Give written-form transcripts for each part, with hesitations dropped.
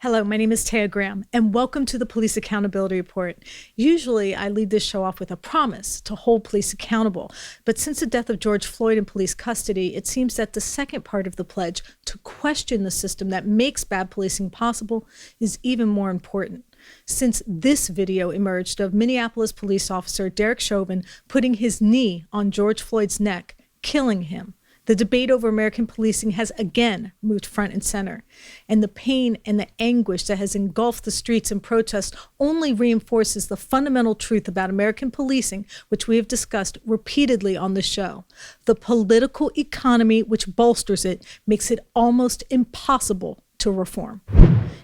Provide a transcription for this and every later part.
Hello, my name is Taya Graham, and welcome to the Police Accountability Report. Usually, I lead this show off with a promise to hold police accountable, but since the death of George Floyd in police custody, it seems that the second part of the pledge, to question the system that makes bad policing possible, is even more important. Since this video emerged of Minneapolis police officer Derek Chauvin putting his knee on George Floyd's neck, killing him, the debate over American policing has again moved front and center, and the pain and the anguish that has engulfed the streets and protests only reinforces the fundamental truth about American policing, which we have discussed repeatedly on the show. The political economy which bolsters it makes it almost impossible to reform.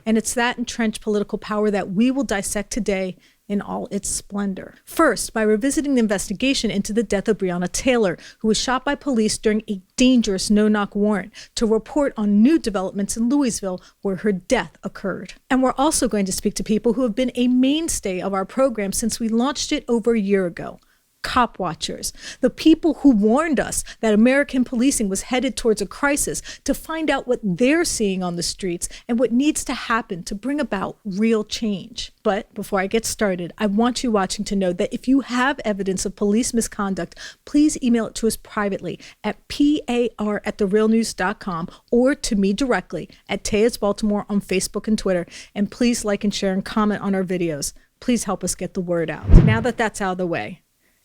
And it's that entrenched political power that we will dissect today in all its splendor. First, by revisiting the investigation into the death of Breonna Taylor, who was shot by police during a dangerous no-knock warrant to report on new developments in Louisville where her death occurred. And we're also going to speak to people who have been a mainstay of our program since we launched it over a year ago. Cop watchers, the people who warned us that American policing was headed towards a crisis, to find out what they're seeing on the streets and what needs to happen to bring about real change. But before I get started, I want you watching to know that if you have evidence of police misconduct, please email it to us privately at par@therealnews.com or to me directly at Tayas Baltimore on Facebook and Twitter. And please like and share and comment on our videos. Please help us get the word out. Now that that's out of the way,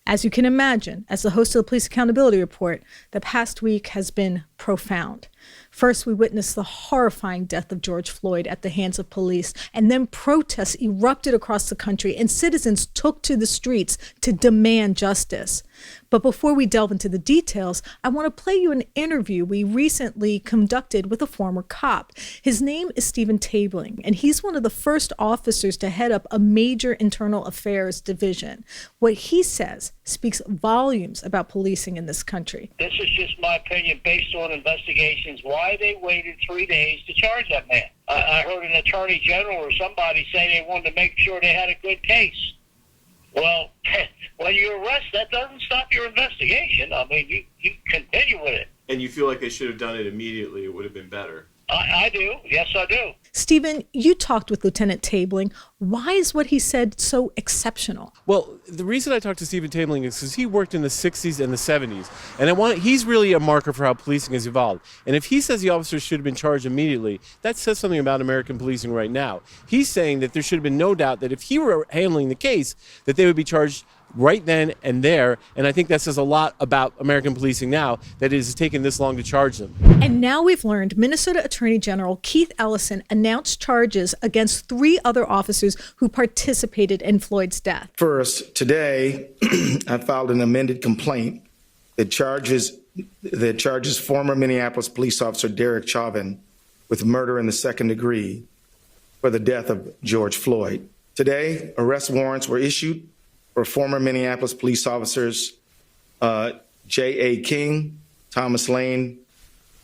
as you can imagine, as the host of the Police Accountability Report, the past week has been profound. First, we witnessed the horrifying death of George Floyd at the hands of police, and then protests erupted across the country and citizens took to the streets to demand justice. But before we delve into the details, I want to play you an interview we recently conducted with a former cop. His name is Stephen Tabling, and he's one of the first officers to head up a major internal affairs division. What he says speaks volumes about policing in this country. This is just my opinion based on investigations, why they waited 3 days to charge that man. I heard an attorney general or somebody say they wanted to make sure they had a good case. Well, when you arrest, that doesn't stop your investigation. I mean, you continue with it. And you feel like they should have done it immediately, it would have been better. I do. Yes, I do. Stephen, you talked with Lieutenant Tabling. Why is what he said so exceptional? Well, the reason I talked to Stephen Tabling is because he worked in the 60s and the 70s. And he's really a marker for how policing has evolved. And if he says the officers should have been charged immediately, that says something about American policing right now. He's saying that there should have been no doubt that if he were handling the case, that they would be charged right then and there. And I think that says a lot about American policing now, that it has taken this long to charge them. And now we've learned Minnesota Attorney General Keith Ellison announced charges against 3 other officers who participated in Floyd's death. First, today, I filed an amended complaint that charges former Minneapolis police officer Derek Chauvin with murder in the second degree for the death of George Floyd. Today, arrest warrants were issued for former Minneapolis police officers J.A. King, Thomas Lane,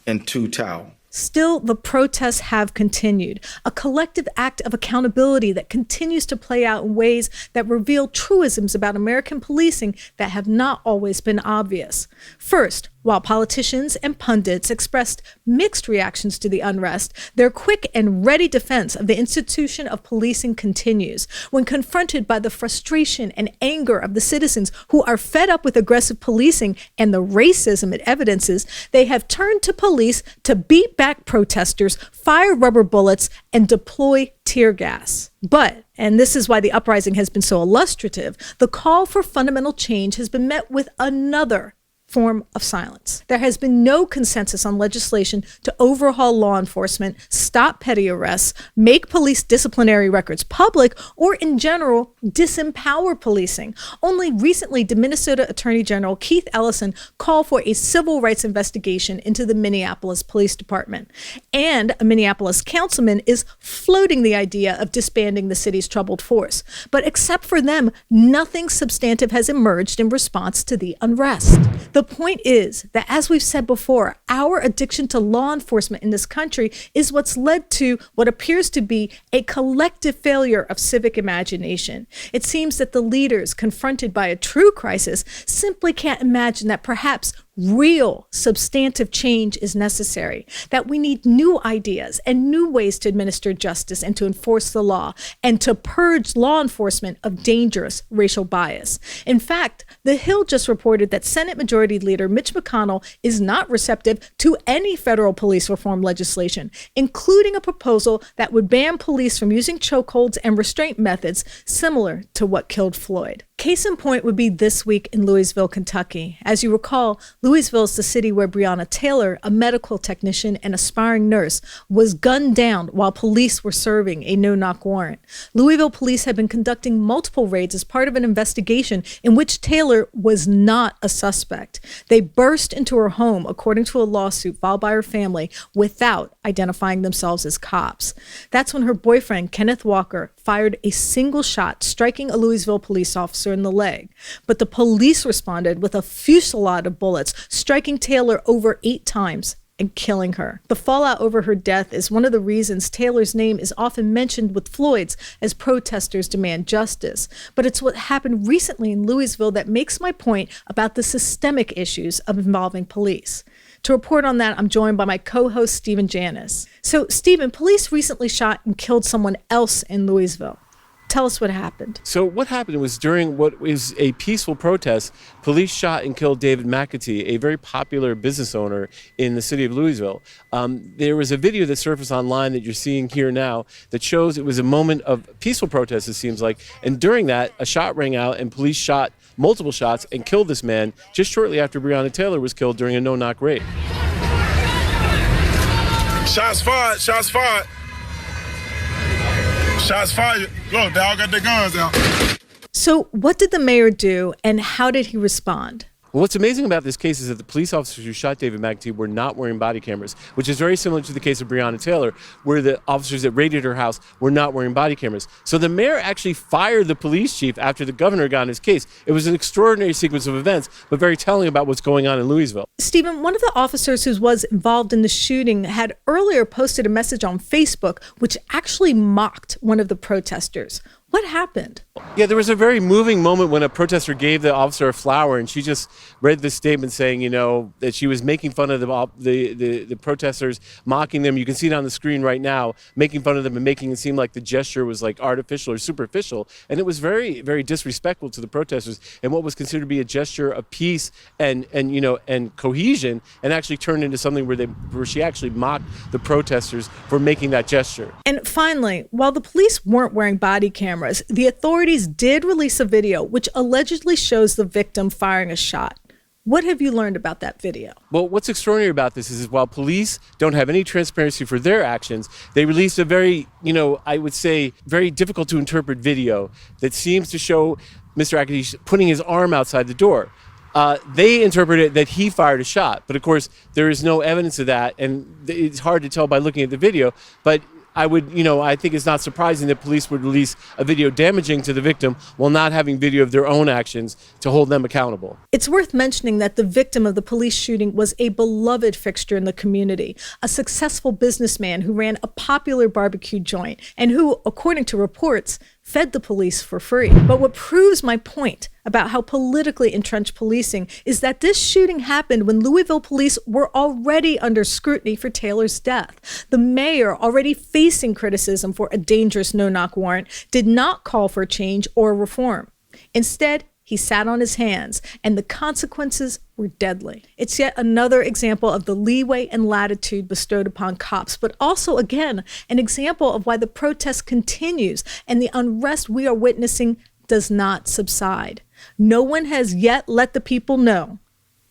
and Tu Tao. Still, the protests have continued, a collective act of accountability that continues to play out in ways that reveal truisms about American policing that have not always been obvious. First, while politicians and pundits expressed mixed reactions to the unrest, their quick and ready defense of the institution of policing continues. When confronted by the frustration and anger of the citizens who are fed up with aggressive policing and the racism it evidences, they have turned to police to beat back protesters, fire rubber bullets, and deploy tear gas. But, and this is why the uprising has been so illustrative, the call for fundamental change has been met with another form of silence. There has been no consensus on legislation to overhaul law enforcement, stop petty arrests, make police disciplinary records public, or in general, disempower policing. Only recently did Minnesota Attorney General Keith Ellison call for a civil rights investigation into the Minneapolis Police Department. And a Minneapolis councilman is floating the idea of disbanding the city's troubled force. But except for them, nothing substantive has emerged in response to the unrest. The point is that, as we've said before, our addiction to law enforcement in this country is what's led to what appears to be a collective failure of civic imagination. It seems that the leaders confronted by a true crisis simply can't imagine that perhaps real substantive change is necessary, that we need new ideas and new ways to administer justice and to enforce the law and to purge law enforcement of dangerous racial bias. In fact, The Hill just reported that Senate Majority Leader Mitch McConnell is not receptive to any federal police reform legislation, including a proposal that would ban police from using chokeholds and restraint methods similar to what killed Floyd. Case in point would be this week in Louisville, Kentucky. As you recall, Louisville is the city where Breonna Taylor, a medical technician and aspiring nurse, was gunned down while police were serving a no-knock warrant. Louisville police had been conducting multiple raids as part of an investigation in which Taylor was not a suspect. They burst into her home, according to a lawsuit filed by her family, without identifying themselves as cops. That's when her boyfriend, Kenneth Walker, fired a single shot, striking a Louisville police officer in the leg. But the police responded with a fusillade of bullets, striking Taylor over 8 times and killing her. The fallout over her death is one of the reasons Taylor's name is often mentioned with Floyd's as protesters demand justice. But it's what happened recently in Louisville that makes my point about the systemic issues of involving police. To report on that, I'm joined by my co-host, Stephen Janis. So, Stephen, police recently shot and killed someone else in Louisville. Tell us what happened. So what happened was during what was a peaceful protest, police shot and killed David McAtee, a very popular business owner in the city of Louisville. There was a video that surfaced online that you're seeing here now that shows it was a moment of peaceful protest, it seems like. And during that, a shot rang out and police shot multiple shots and killed this man just shortly after Breonna Taylor was killed during a no-knock raid. Shots fired, shots fired. Shots fired. Look, they all got their guns out. So what did the mayor do and how did he respond? Well, what's amazing about this case is that the police officers who shot David McAtee were not wearing body cameras, which is very similar to the case of Breonna Taylor, where the officers that raided her house were not wearing body cameras. So the mayor actually fired the police chief after the governor got in his case. It was an extraordinary sequence of events, but very telling about what's going on in Louisville. Stephen, one of the officers who was involved in the shooting had earlier posted a message on Facebook, which actually mocked one of the protesters. What happened? Yeah, there was a very moving moment when a protester gave the officer a flower, and she just read this statement saying, you know, that she was making fun of the protesters, mocking them. You can see it on the screen right now, making fun of them and making it seem like the gesture was like artificial or superficial. And it was very, very disrespectful to the protesters and what was considered to be a gesture of peace and cohesion, and actually turned into something where she actually mocked the protesters for making that gesture. And finally, while the police weren't wearing body cameras, the authorities did release a video which allegedly shows the victim firing a shot. What have you learned about that video? Well, what's extraordinary about this is while police don't have any transparency for their actions, they released a very, I would say, very difficult to interpret video that seems to show Mr. McAtee putting his arm outside the door. They interpreted that he fired a shot, but of course there is no evidence of that, and it's hard to tell by looking at the video. But I think it's not surprising that police would release a video damaging to the victim while not having video of their own actions to hold them accountable. It's worth mentioning that the victim of the police shooting was a beloved fixture in the community, a successful businessman who ran a popular barbecue joint and who, according to reports, fed the police for free. But what proves my point about how politically entrenched policing is that this shooting happened when Louisville police were already under scrutiny for Taylor's death. The mayor, already facing criticism for a dangerous no-knock warrant, did not call for change or reform. Instead, he sat on his hands, and the consequences were deadly. It's yet another example of the leeway and latitude bestowed upon cops, but also, again, an example of why the protest continues and the unrest we are witnessing does not subside. No one has yet let the people know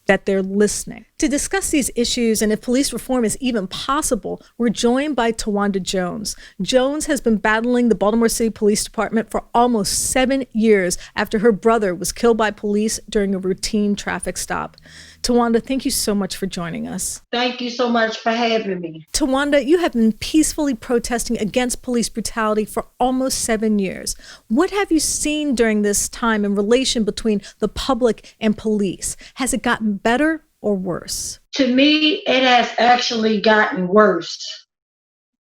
that they're listening. To discuss these issues and if police reform is even possible, we're joined by Tawanda Jones. Jones has been battling the Baltimore City Police Department for almost 7 years after her brother was killed by police during a routine traffic stop. Tawanda, thank you so much for joining us. Thank you so much for having me. Tawanda, you have been peacefully protesting against police brutality for almost 7 years. What have you seen during this time in relation between the public and police? Has it gotten better or worse? To me, it has actually gotten worse.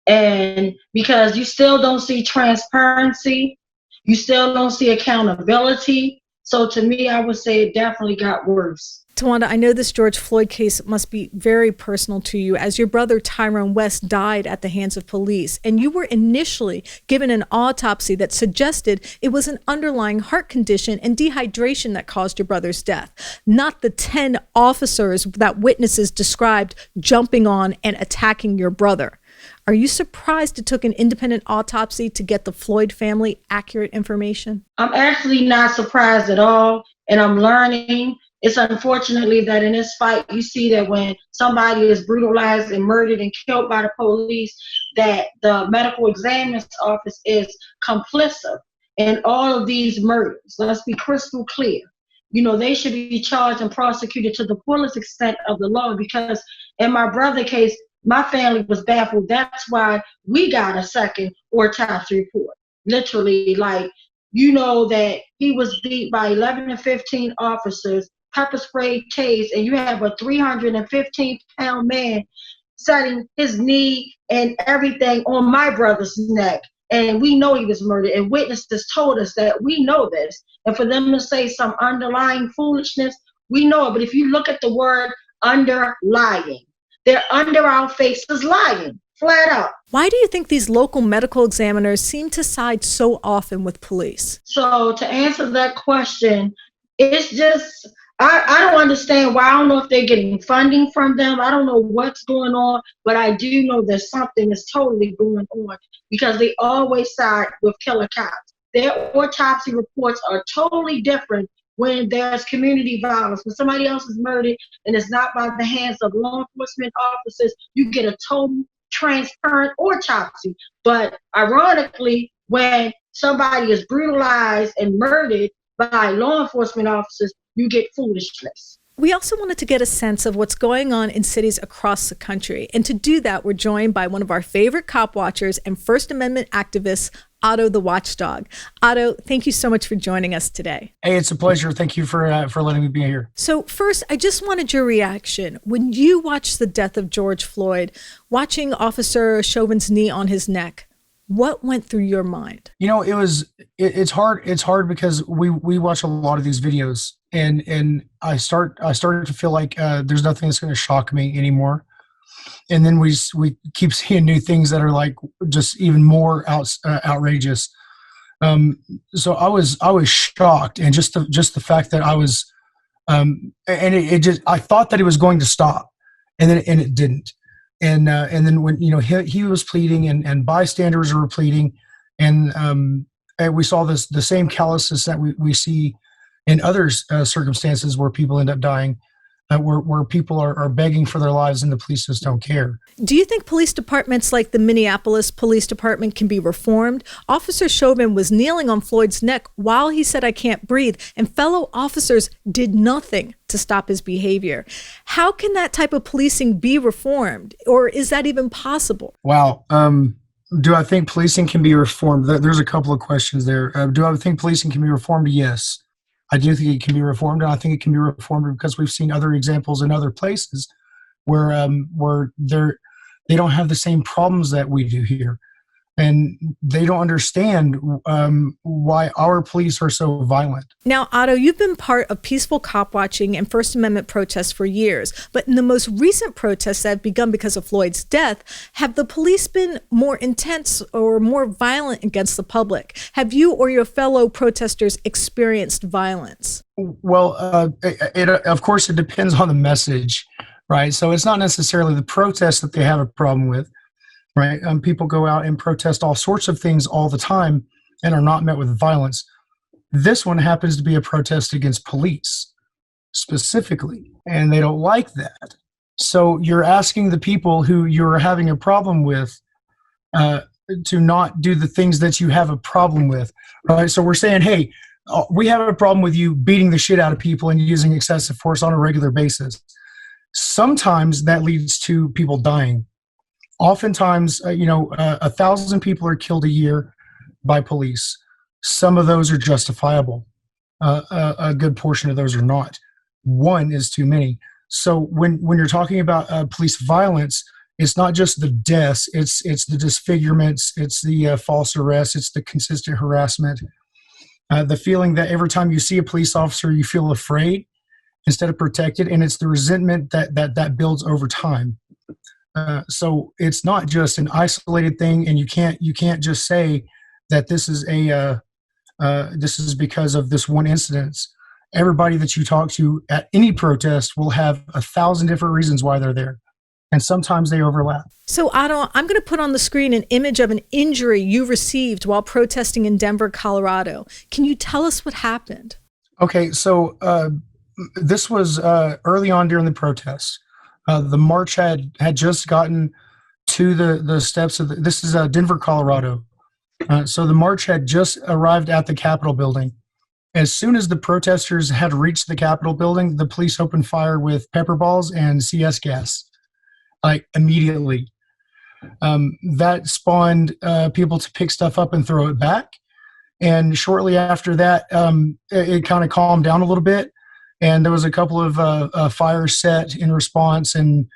And because you still don't see transparency, you still don't see accountability. So to me, I would say it definitely got worse. Tawanda, I know this George Floyd case must be very personal to you, as your brother Tyrone West died at the hands of police, and you were initially given an autopsy that suggested it was an underlying heart condition and dehydration that caused your brother's death, not the 10 officers that witnesses described jumping on and attacking your brother. Are you surprised it took an independent autopsy to get the Floyd family accurate information? I'm actually not surprised at all, and I'm learning. It's unfortunately that in this fight, you see that when somebody is brutalized and murdered and killed by the police, that the medical examiner's office is complicit in all of these murders. Let's be crystal clear. You know, they should be charged and prosecuted to the fullest extent of the law, because in my brother's case, my family was baffled. That's why we got a second autopsy report. Literally, like, you know, that he was beat by 11 to 15 officers, pepper sprayed, tased, and you have a 315-pound man setting his knee and everything on my brother's neck. And we know he was murdered, and witnesses told us that we know this. And for them to say some underlying foolishness, we know it. But if you look at the word underlying, they're under our faces lying, flat out. Why do you think these local medical examiners seem to side so often with police? So to answer that question, it's just, I don't understand why. I don't know if they're getting funding from them. I don't know what's going on, but I do know that something is totally going on, because they always side with killer cops. Their autopsy reports are totally different when there's community violence. When somebody else is murdered and it's not by the hands of law enforcement officers, you get a total transparent autopsy. But ironically, when somebody is brutalized and murdered by law enforcement officers, you get foolishness. We also wanted to get a sense of what's going on in cities across the country. And to do that, we're joined by one of our favorite cop watchers and First Amendment activists, Otto the Watchdog. Otto, thank you so much for joining us today. Hey, it's a pleasure. Thank you for letting me be here. So first, I just wanted your reaction. When you watched the death of George Floyd, watching Officer Chauvin's knee on his neck, what went through your mind? You know, it's hard. It's hard because we watch a lot of these videos, and I started to feel like there's nothing that's going to shock me anymore. And then we keep seeing new things that are like just even more outrageous. So I was shocked, and just the fact that I was, and it just, I thought that it was going to stop, and it didn't. And then when, you know, he was pleading and bystanders were pleading, and we saw the same callousness that we see in other circumstances where people end up dying, where people are begging for their lives and the police just don't care. Do you think police departments like the Minneapolis Police Department can be reformed? Officer Chauvin was kneeling on Floyd's neck while he said, "I can't breathe," and fellow officers did nothing to stop his behavior. How can that type of policing be reformed, or is that even possible? Wow. Do I think policing can be reformed? There's a couple of questions there. Do I think policing can be reformed? Yes. I do think it can be reformed, and I think it can be reformed because we've seen other examples in other places where they don't have the same problems that we do here, and they don't understand why our police are so violent. Now, Otto, you've been part of peaceful cop watching and First Amendment protests for years, but in the most recent protests that have begun because of Floyd's death, have the police been more intense or more violent against the public? Have you or your fellow protesters experienced violence? Well, of course, it depends on the message, right? So it's not necessarily the protest that they have a problem with, right? People go out and protest all sorts of things all the time and are not met with violence. This one happens to be a protest against police specifically, and they don't like that. So you're asking the people who you're having a problem with to not do the things that you have a problem with, right? So we're saying, hey, we have a problem with you beating the shit out of people and using excessive force on a regular basis. Sometimes that leads to people dying. Oftentimes, 1,000 people are killed a year by police. Some of those are justifiable. A good portion of those are not. One is too many. So when you're talking about police violence, it's not just the deaths, it's the disfigurements, it's the false arrests, it's the consistent harassment, the feeling that every time you see a police officer, you feel afraid, instead of protected, and it's the resentment that builds over time. So it's not just an isolated thing, and you can't just say that this is this is because of this one incident. Everybody that you talk to at any protest will have 1,000 different reasons why they're there, and sometimes they overlap. So, Otto, I'm going to put on the screen an image of an injury you received while protesting in Denver, Colorado. Can you tell us what happened? Okay, so this was early on during the protest. The march had just gotten to the steps of this is Denver, Colorado. So the march had just arrived at the Capitol building. As soon as the protesters had reached the Capitol building, the police opened fire with pepper balls and CS gas, like immediately. That spawned people to pick stuff up and throw it back. And shortly after that, it kind of calmed down a little bit. And there was a couple of fires set in response, and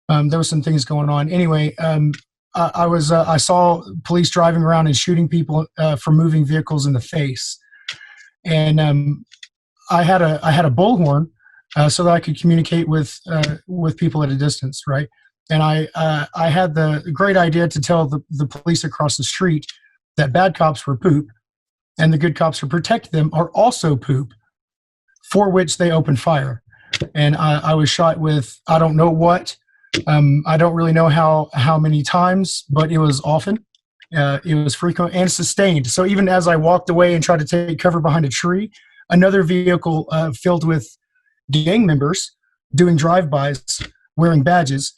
there was some things going on. Anyway, I saw police driving around and shooting people for moving vehicles in the face. And I had a bullhorn so that I could communicate with people at a distance, right? And I had the great idea to tell the police across the street that bad cops were poop, and the good cops who protect them are also poop, for which they opened fire. And I was shot with I don't know what. I don't really know how many times, but it was often. It was frequent and sustained. So even as I walked away and tried to take cover behind a tree, another vehicle filled with gang members doing drive-bys, wearing badges,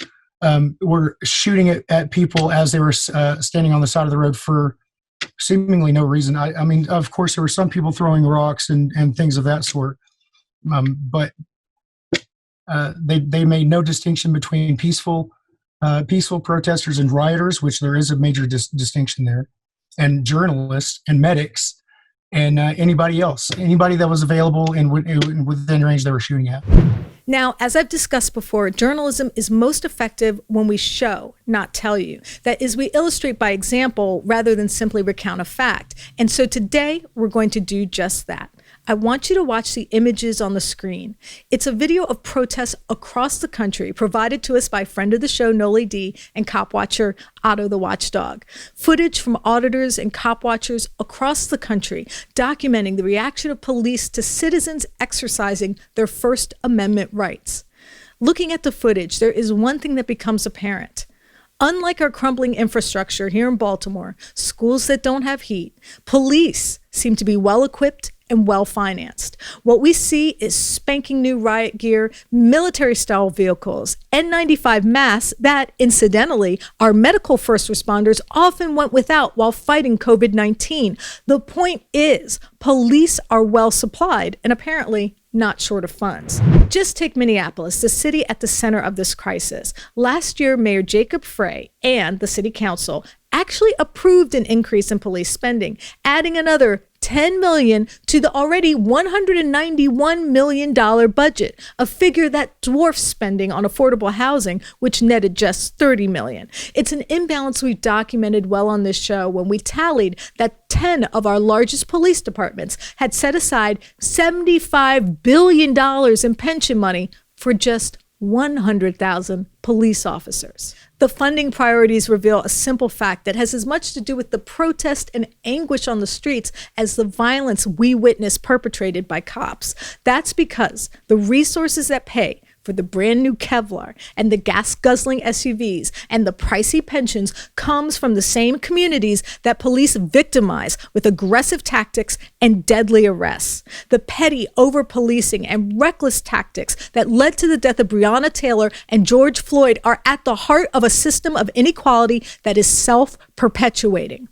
were shooting at people as they were standing on the side of the road for seemingly no reason. I mean, of course, there were some people throwing rocks and things of that sort, but they made no distinction between peaceful protesters and rioters, which there is a major distinction there, and journalists and medics and anybody that was available and within range they were shooting at. Now, as I've discussed before, journalism is most effective when we show, not tell you. That is, we illustrate by example rather than simply recount a fact. And so today, we're going to do just that. I want you to watch the images on the screen. It's a video of protests across the country provided to us by friend of the show, Noli D, and cop watcher Otto the Watchdog. Footage from auditors and cop watchers across the country documenting the reaction of police to citizens exercising their First Amendment rights. Looking at the footage, there is one thing that becomes apparent. Unlike our crumbling infrastructure here in Baltimore, schools that don't have heat, police seem to be well-equipped and well-financed. What we see is spanking new riot gear, military-style vehicles, N95 masks that, incidentally, our medical first responders often went without while fighting COVID-19. The point is, police are well-supplied and apparently not short of funds. Just take Minneapolis, the city at the center of this crisis. Last year, Mayor Jacob Frey and the city council actually approved an increase in police spending, adding another $10 million to the already $191 million budget, a figure that dwarfs spending on affordable housing, which netted just $30 million. It's an imbalance we've documented well on this show when we tallied that 10 of our largest police departments had set aside $75 billion in pension money for just 100,000 police officers. The funding priorities reveal a simple fact that has as much to do with the protest and anguish on the streets as the violence we witness perpetrated by cops. That's because the resources that pay for the brand new Kevlar and the gas-guzzling SUVs and the pricey pensions comes from the same communities that police victimize with aggressive tactics and deadly arrests. The petty over-policing and reckless tactics that led to the death of Breonna Taylor and George Floyd are at the heart of a system of inequality that is self-perpetuating.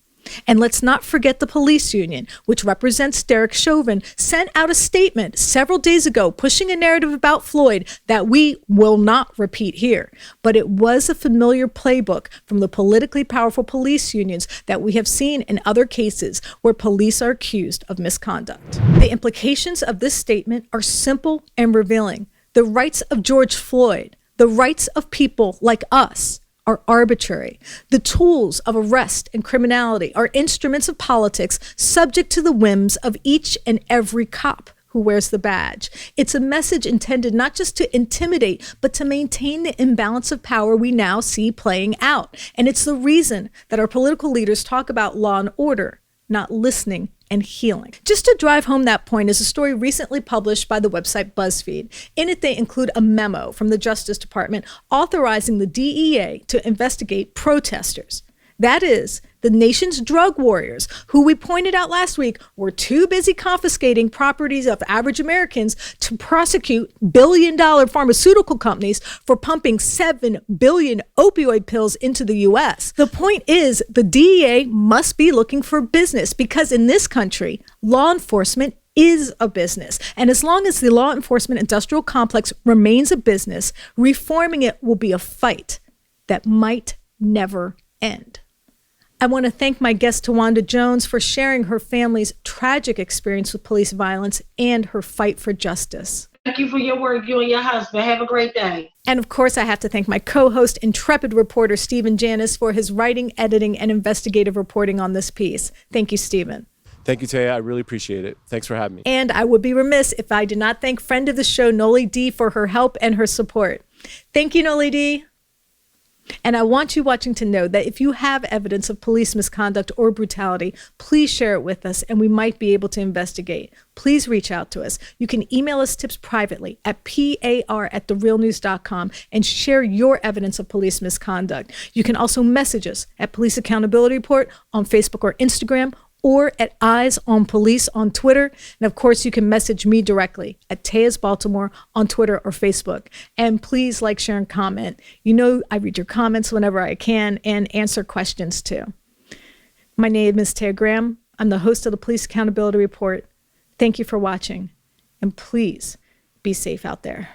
And let's not forget the police union, which represents Derek Chauvin, sent out a statement several days ago pushing a narrative about Floyd that we will not repeat here. But it was a familiar playbook from the politically powerful police unions that we have seen in other cases where police are accused of misconduct. The implications of this statement are simple and revealing. The rights of George Floyd, the rights of people like us, are arbitrary. The tools of arrest and criminality are instruments of politics subject to the whims of each and every cop who wears the badge. It's a message intended not just to intimidate, but to maintain the imbalance of power we now see playing out. And it's the reason that our political leaders talk about law and order, not listening and healing. Just to drive home that point is a story recently published by the website BuzzFeed. In it, they include a memo from the Justice Department authorizing the DEA to investigate protesters. That is, the nation's drug warriors, who we pointed out last week were too busy confiscating properties of average Americans to prosecute billion-dollar pharmaceutical companies for pumping 7 billion opioid pills into the U.S. The point is, the DEA must be looking for business because in this country, law enforcement is a business. And as long as the law enforcement industrial complex remains a business, reforming it will be a fight that might never end. I want to thank my guest, Tawanda Jones, for sharing her family's tragic experience with police violence and her fight for justice. Thank you for your work, you and your husband. Have a great day. And of course, I have to thank my co-host, intrepid reporter Stephen Janis, for his writing, editing, and investigative reporting on this piece. Thank you, Stephen. Thank you, Taya. I really appreciate it. Thanks for having me. And I would be remiss if I did not thank friend of the show, Noli D, for her help and her support. Thank you, Noli D. And I want you watching to know that if you have evidence of police misconduct or brutality, please share it with us and we might be able to investigate. Please reach out to us. You can email us tips privately at par@therealnews.com and share your evidence of police misconduct. You can also message us at Police Accountability Report on Facebook or Instagram, or at Eyes on Police on Twitter. And of course, you can message me directly at Taya's Baltimore on Twitter or Facebook. And please like, share, and comment. You know I read your comments whenever I can and answer questions too. My name is Taya Graham. I'm the host of the Police Accountability Report. Thank you for watching. And please be safe out there.